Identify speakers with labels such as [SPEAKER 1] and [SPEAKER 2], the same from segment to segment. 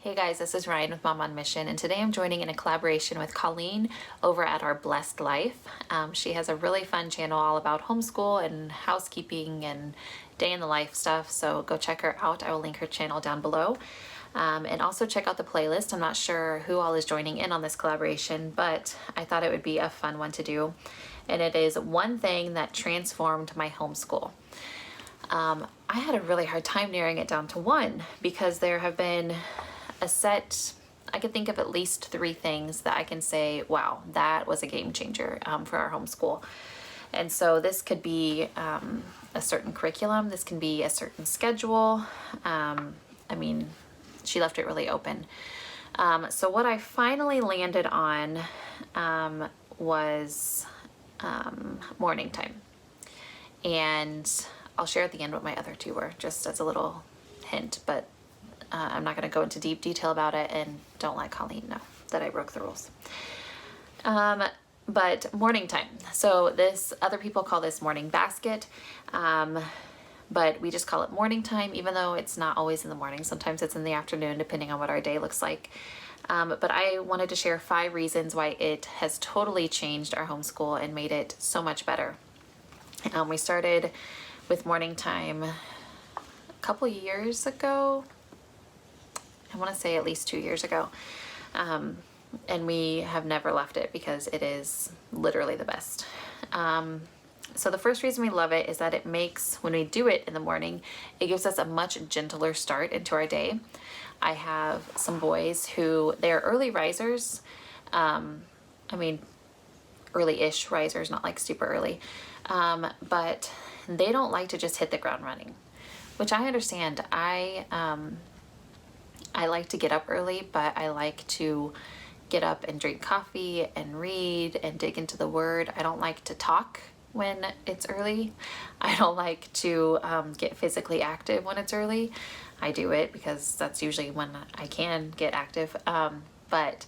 [SPEAKER 1] Hey guys, this is Ryan with Mom on Mission, and today I'm joining in a collaboration with Colleen over at Our Blessed Life. She has a really fun channel all about homeschool and housekeeping and day in the life stuff, so go check her out. I will link her channel down below. And also check out the playlist. I'm not sure who all is joining in on this collaboration, but I thought it would be a fun one to do. And it is one thing that transformed my homeschool. I had a really hard time narrowing it down to one because there have been I could think of at least 3 things that I can say, wow, that was a game changer for our homeschool. And so this could be a certain curriculum, this can be a certain schedule. She left it really open. So what I finally landed on was morning time. And I'll share at the end what my other 2 were, just as a little hint, but I'm not going to go into deep detail about it, and don't let Colleen know that I broke the rules. But morning time. So other people call this morning basket, but we just call it morning time, even though it's not always in the morning. Sometimes it's in the afternoon, depending on what our day looks like. But I wanted to share 5 reasons why it has totally changed our homeschool and made it so much better. We started with morning time a couple years ago. I want to say at least 2 years ago. And we have never left it because it is literally the best. So the first reason we love it is that it makes, when we do it in the morning, it gives us a much gentler start into our day. I have some boys who, they're early risers. Early-ish risers, not like super early. But they don't like to just hit the ground running, which I understand. I like to get up early, but I like to get up and drink coffee and read and dig into the Word. I don't like to talk when it's early. I don't like to get physically active when it's early. I do it because that's usually when I can get active. But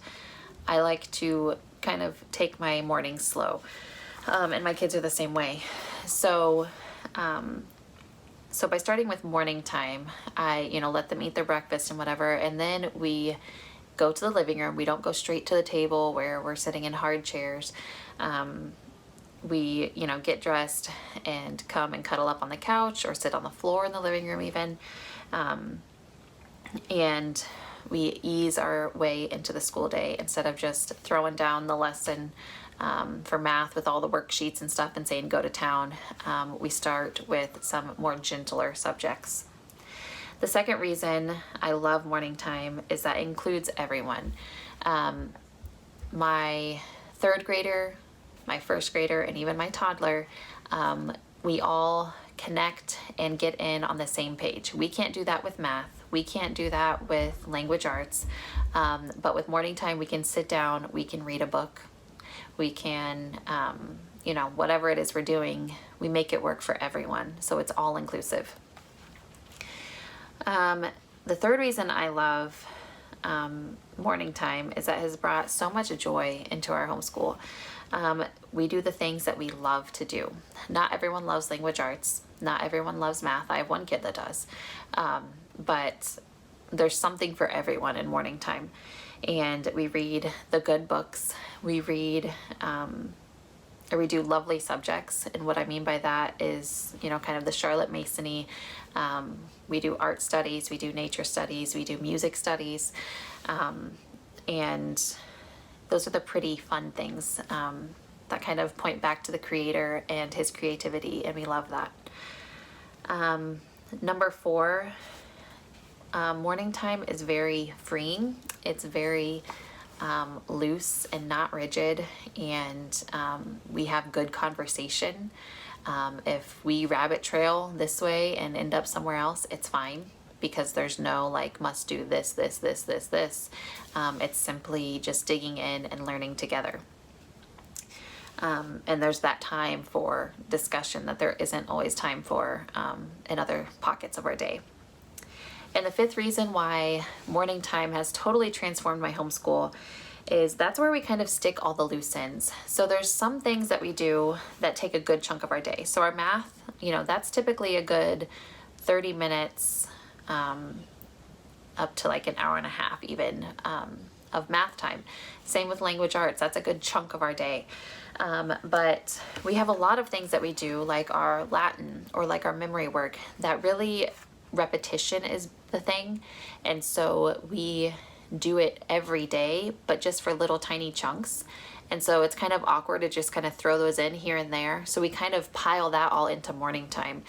[SPEAKER 1] I like to kind of take my mornings slow. And my kids are the same way. So by starting with morning time, I, let them eat their breakfast and whatever, and then we go to the living room. We don't go straight to the table where we're sitting in hard chairs. We, get dressed and come and cuddle up on the couch or sit on the floor in the living room even. And we ease our way into the school day instead of just throwing down the lesson for math with all the worksheets and stuff and saying go to town. We start with some more gentler subjects. The second reason I love morning time is that it includes everyone. My 3rd grader, my 1st grader, and even my toddler, we all connect and get in on the same page. We can't do that with math. We can't do that with language arts. But with morning time, we can sit down, we can read a book. We can, whatever it is we're doing, we make it work for everyone. So it's all inclusive. The 3rd reason I love morning time is that it has brought so much joy into our homeschool. We do the things that we love to do. Not everyone loves language arts. Not everyone loves math. I have one kid that does. But there's something for everyone in morning time. And we read the good books. We read, or we do lovely subjects. And what I mean by that is, kind of the Charlotte Masony. We do art studies, we do nature studies, we do music studies. And those are the pretty fun things that kind of point back to the Creator and His creativity. And we love that. Number 4, morning time is very freeing. It's very loose and not rigid, and we have good conversation. If we rabbit trail this way and end up somewhere else, it's fine, because there's no must do this. It's simply just digging in and learning together. And there's that time for discussion that there isn't always time for in other pockets of our day. And the 5th reason why morning time has totally transformed my homeschool is that's where we kind of stick all the loose ends. So there's some things that we do that take a good chunk of our day. So our math, that's typically a good 30 minutes up to like an hour and a half even of math time. Same with language arts. That's a good chunk of our day. But we have a lot of things that we do, like our Latin or like our memory work, that really repetition is the thing. And so we do it every day, but just for little tiny chunks. And so it's kind of awkward to just kind of throw those in here and there. So we kind of pile that all into morning time.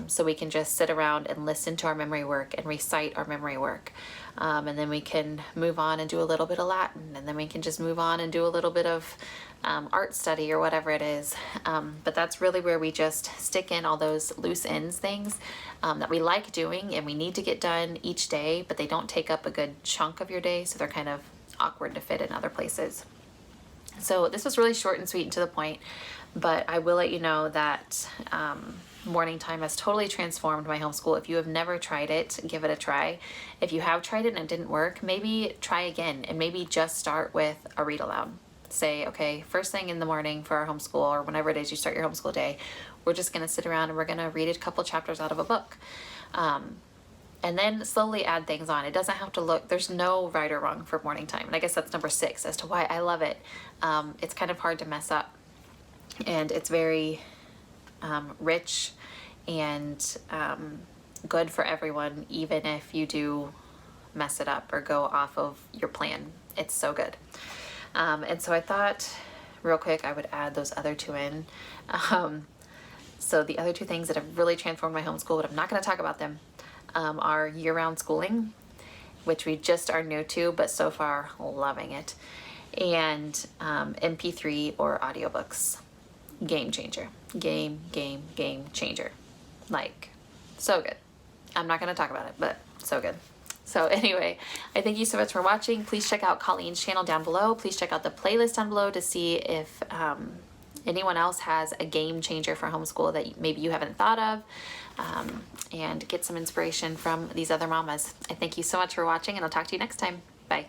[SPEAKER 1] So we can just sit around and listen to our memory work and recite our memory work. And then we can move on and do a little bit of Latin, and then we can just move on and do a little bit of art study or whatever it is. But that's really where we just stick in all those loose ends things that we like doing and we need to get done each day, but they don't take up a good chunk of your day, so they're kind of awkward to fit in other places. So this was really short and sweet and to the point, but I will let you know that morning time has totally transformed my homeschool. If you have never tried it, give it a try. If you have tried it and it didn't work, maybe try again, and maybe just start with a read aloud. Say, okay, first thing in the morning for our homeschool, or whenever it is you start your homeschool day, we're just going to sit around and we're going to read a couple chapters out of a book. And then slowly add things on. It doesn't have to look, there's no right or wrong for morning time. And I guess that's number 6 as to why I love it. It's kind of hard to mess up. And it's very rich and good for everyone, even if you do mess it up or go off of your plan. It's so good. And so I thought real quick I would add those other 2 in. So the other 2 things that have really transformed my homeschool, but I'm not going to talk about them, are year-round schooling, which we just are new to, but so far loving it, and MP3 or audiobooks. Game changer. Game changer. Like, so good. I'm not going to talk about it, but so good. So anyway, I thank you so much for watching. Please check out Colleen's channel down below. Please check out the playlist down below to see if anyone else has a game changer for homeschool that maybe you haven't thought of, and get some inspiration from these other mamas. I thank you so much for watching, and I'll talk to you next time. Bye.